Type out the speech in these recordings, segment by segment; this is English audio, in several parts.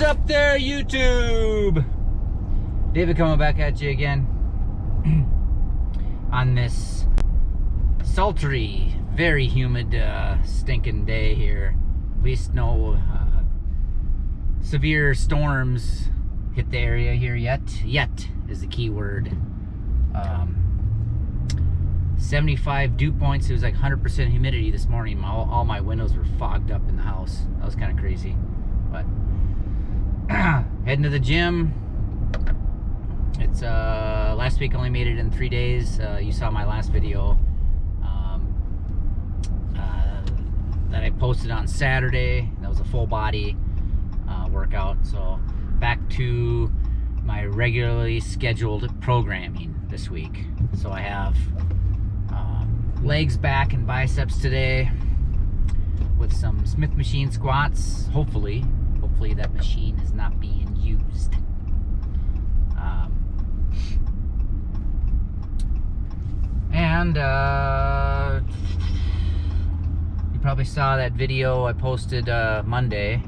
up there, YouTube? David coming back at you again on this sultry, very humid, stinking day here. At least no severe storms hit the area here yet. Yet is the key word. 75 dew points. It was like 100% humidity this morning. All my windows were fogged up in the house. That was kind of crazy. But heading to the gym. It's last week only made it in 3 days. You saw my last video that I posted on Saturday. That was a full body workout. So back to my regularly scheduled programming this week. So I have legs, back, and biceps today with some Smith machine squats. Hopefully that machine is not being used. And you probably saw that video I posted Monday.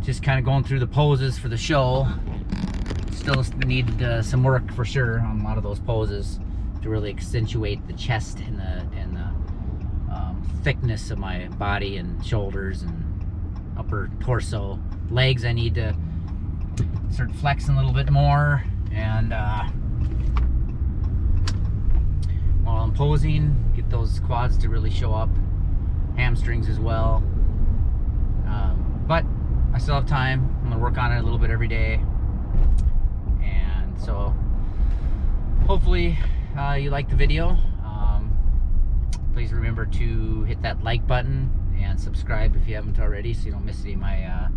Just kind of going through the poses for the show. Still need some work for sure on a lot of those poses to really accentuate the chest and the thickness of my body and shoulders and upper torso. Legs, I need to start flexing a little bit more, and while I'm posing, get those quads to really show up, hamstrings as well. But I still have time. I'm gonna work on it a little bit every day, and so hopefully you like the video. Please remember to hit that like button and subscribe if you haven't already, so you don't miss any of my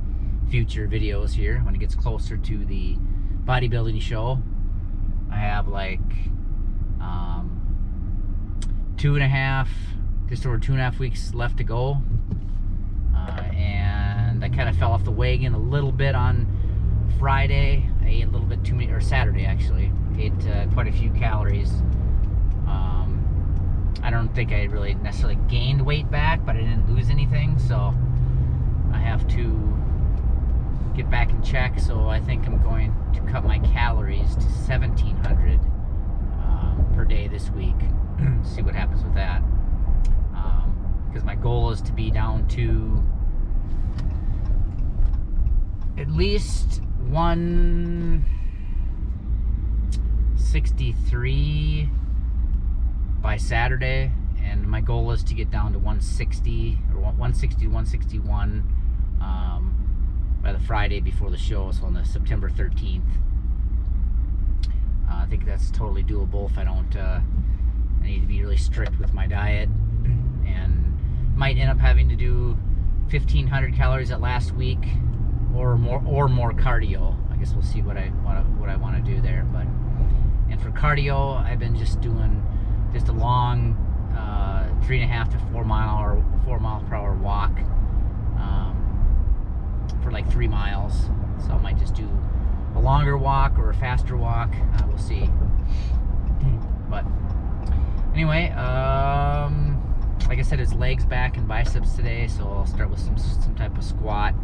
future videos here when it gets closer to the bodybuilding show. I have like just over 2.5 weeks left to go, and I kind of fell off the wagon a little bit on Friday. I ate a little bit too many, or Saturday actually, ate quite a few calories. I don't think I really necessarily gained weight back, but I didn't lose anything, so I have to get back in check. So I think I'm going to cut my calories to 1,700 per day this week. See what happens with that, because my goal is to be down to at least 163 by Saturday, and my goal is to get down to 160 or 160 to 161 by the Friday before the show, so on the September 13th. I think that's totally doable if I don't I need to be really strict with my diet, and might end up having to do 1,500 calories at last week or more cardio. I guess we'll see what I want to do there. But and for cardio, I've been just doing just a long 3.5 to 4 mile per hour walk for like 3 miles. So I might just do a longer walk or a faster walk. We'll see. But anyway, like I said, it's legs, back, and biceps today. So I'll start with some type of squat,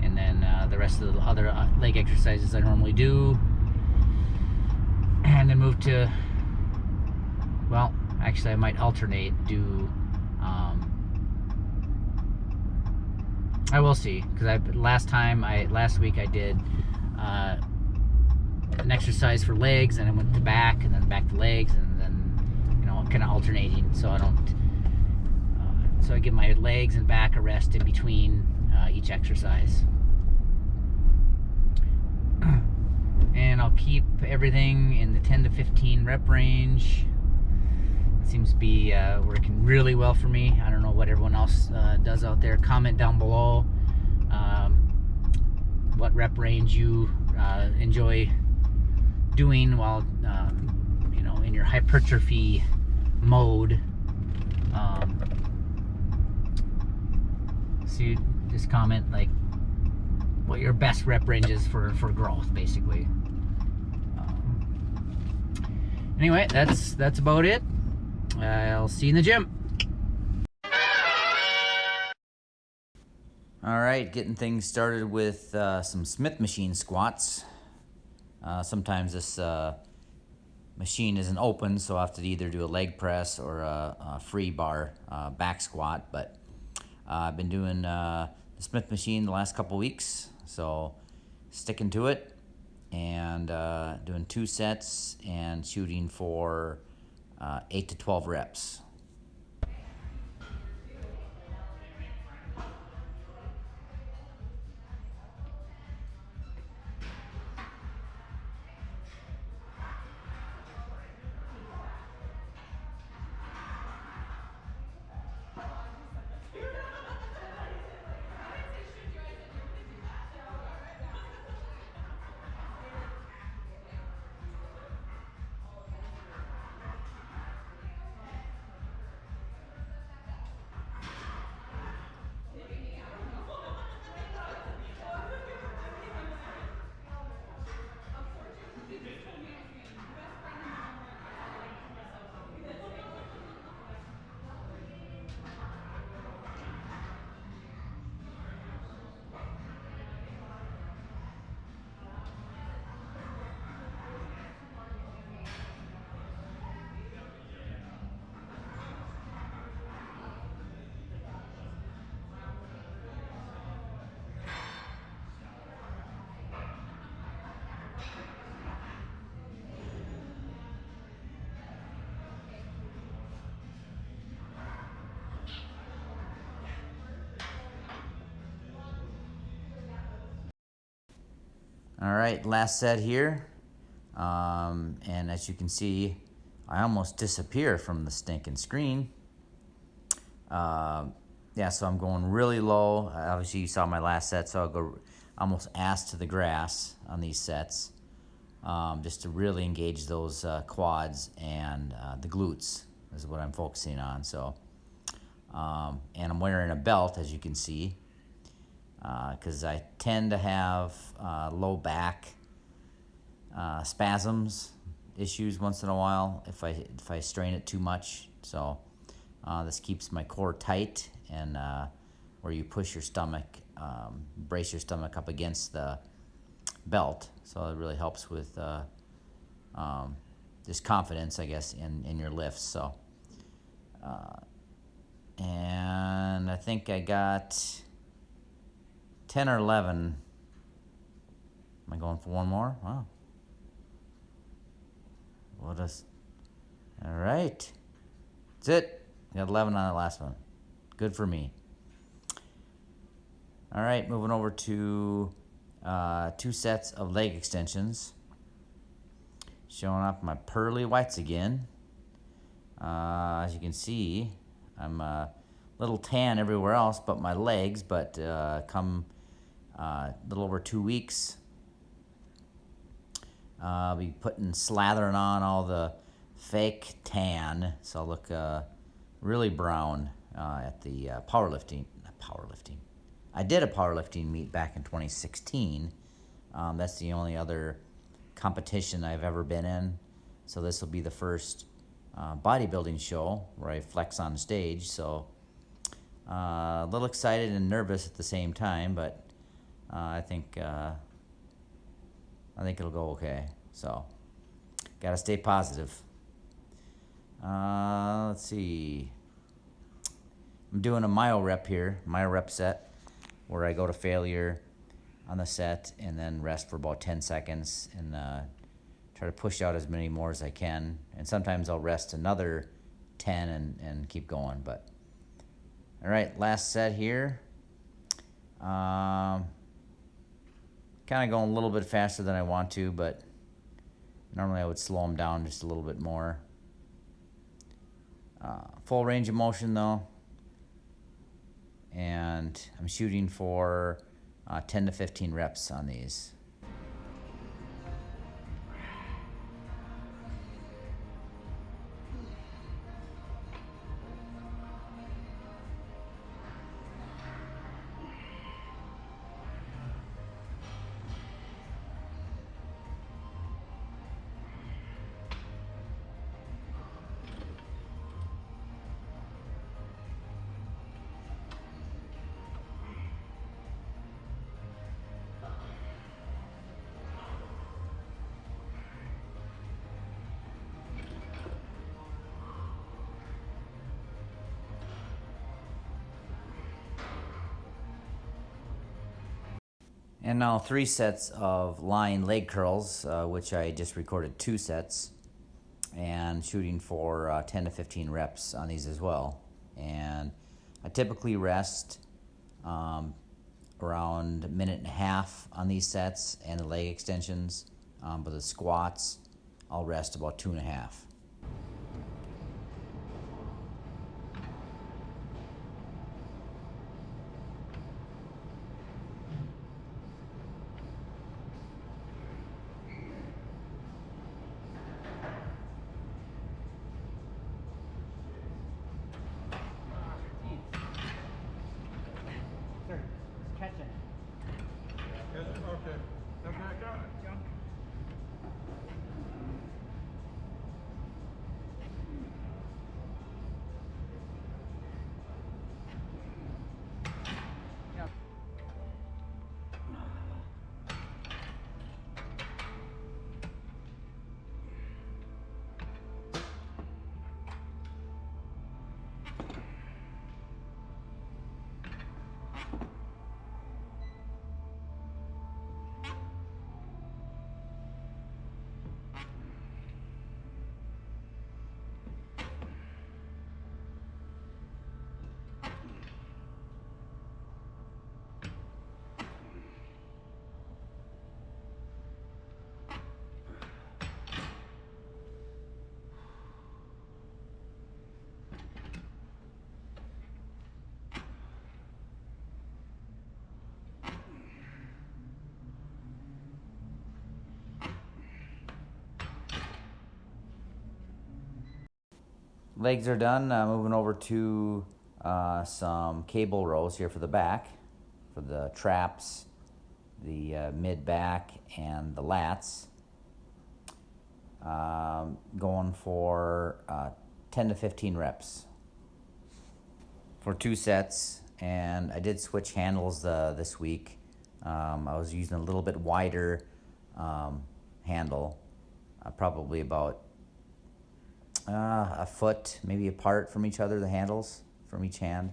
and then the rest of the other leg exercises I normally do. And then move to, well, actually I might alternate, do, I will see, because last week I did an exercise for legs, and I went to back, and then back to legs, and then, kind of alternating, so I don't, so I give my legs and back a rest in between each exercise. And I'll keep everything in the 10 to 15 rep range. It seems to be working really well for me. I don't know what everyone else does out there. Comment down below what rep range you enjoy doing while in your hypertrophy mode. So you just comment like what your best rep range is for growth, basically. Anyway, that's about it. I'll see you in the gym. All right, getting things started with some Smith machine squats. Sometimes this machine isn't open, so I have to either do a leg press or a free bar back squat. But I've been doing the Smith machine the last couple weeks, so sticking to it and doing 2 sets and shooting for 8 to 12 reps. All right, last set here. And as you can see, I almost disappear from the stinking screen. Yeah, so I'm going really low. Obviously, you saw my last set, so I'll go almost ass to the grass on these sets, just to really engage those quads and the glutes is what I'm focusing on. So, and I'm wearing a belt, as you can see, because I tend to have low back spasms issues once in a while if I strain it too much. So this keeps my core tight, and where you push your stomach, brace your stomach up against the belt. So it really helps with just confidence, I guess, in your lifts. So and I think I got 10 or 11. Am I going for one more? Wow. What is... All right. That's it. Got 11 on the last one. Good for me. All right, moving over to 2 sets of leg extensions. Showing off my pearly whites again. As you can see, I'm a little tan everywhere else but my legs, but come a little over 2 weeks, I'll be slathering on all the fake tan, so I'll look really brown at the powerlifting. I did a powerlifting meet back in 2016. That's the only other competition I've ever been in. So this will be the first bodybuilding show where I flex on stage. So a little excited and nervous at the same time, but I think it'll go okay. So gotta stay positive. Let's see. I'm doing a myo rep here, myo rep set, where I go to failure on the set and then rest for about 10 seconds and try to push out as many more as I can. And sometimes I'll rest another 10 and keep going. But all right, last set here. Kind of going a little bit faster than I want to, but normally I would slow them down just a little bit more. Full range of motion though. And I'm shooting for 10 to 15 reps on these. And now 3 sets of lying leg curls, which I just recorded 2 sets, and shooting for 10 to 15 reps on these as well. And I typically rest around a minute and a half on these sets and the leg extensions, but the squats I'll rest about 2.5. Legs are done. Moving over to some cable rows here for the back, for the traps, the mid back, and the lats. Going for 10 to 15 reps for 2 sets. And I did switch handles this week. I was using a little bit wider handle, probably about a foot maybe apart from each other, the handles from each hand.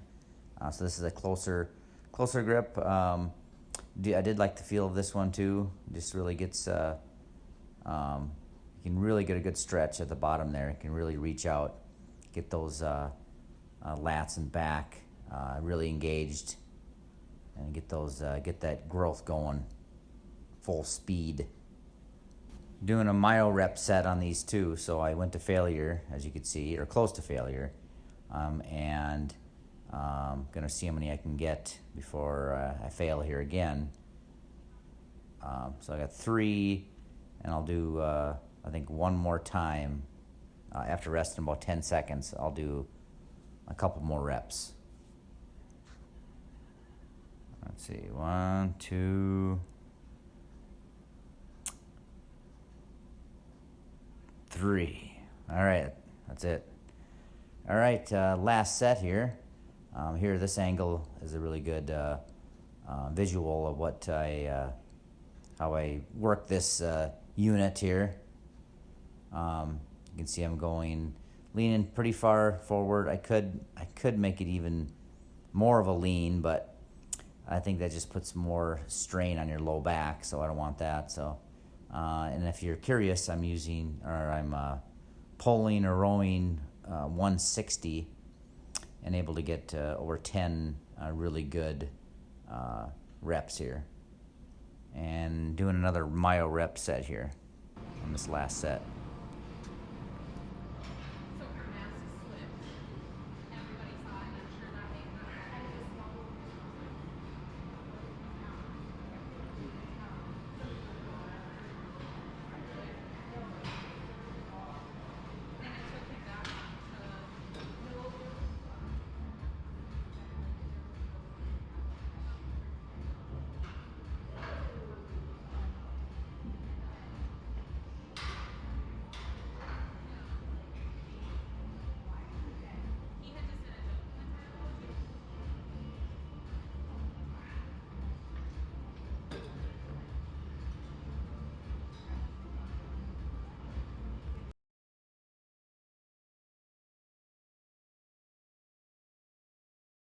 So this is a closer grip. I did like the feel of this one too. Just really gets, you can really get a good stretch at the bottom there. You can really reach out, get those lats and back really engaged, and get that growth going full speed. Doing a myo rep set on these too, so I went to failure, as you can see, or close to failure, and gonna see how many I can get before I fail here again. So I got 3, and I'll do I think one more time after resting about 10 seconds. I'll do a couple more reps. Let's see, 1, 2, 3. All right, that's it. All right, last set here. Here, this angle is a really good visual of what how I work this unit here. You can see I'm leaning pretty far forward. I could make it even more of a lean, but I think that just puts more strain on your low back, so I don't want that. So. And if you're curious, I'm pulling or rowing 160 and able to get over 10 really good reps here. And doing another myo rep set here on this last set.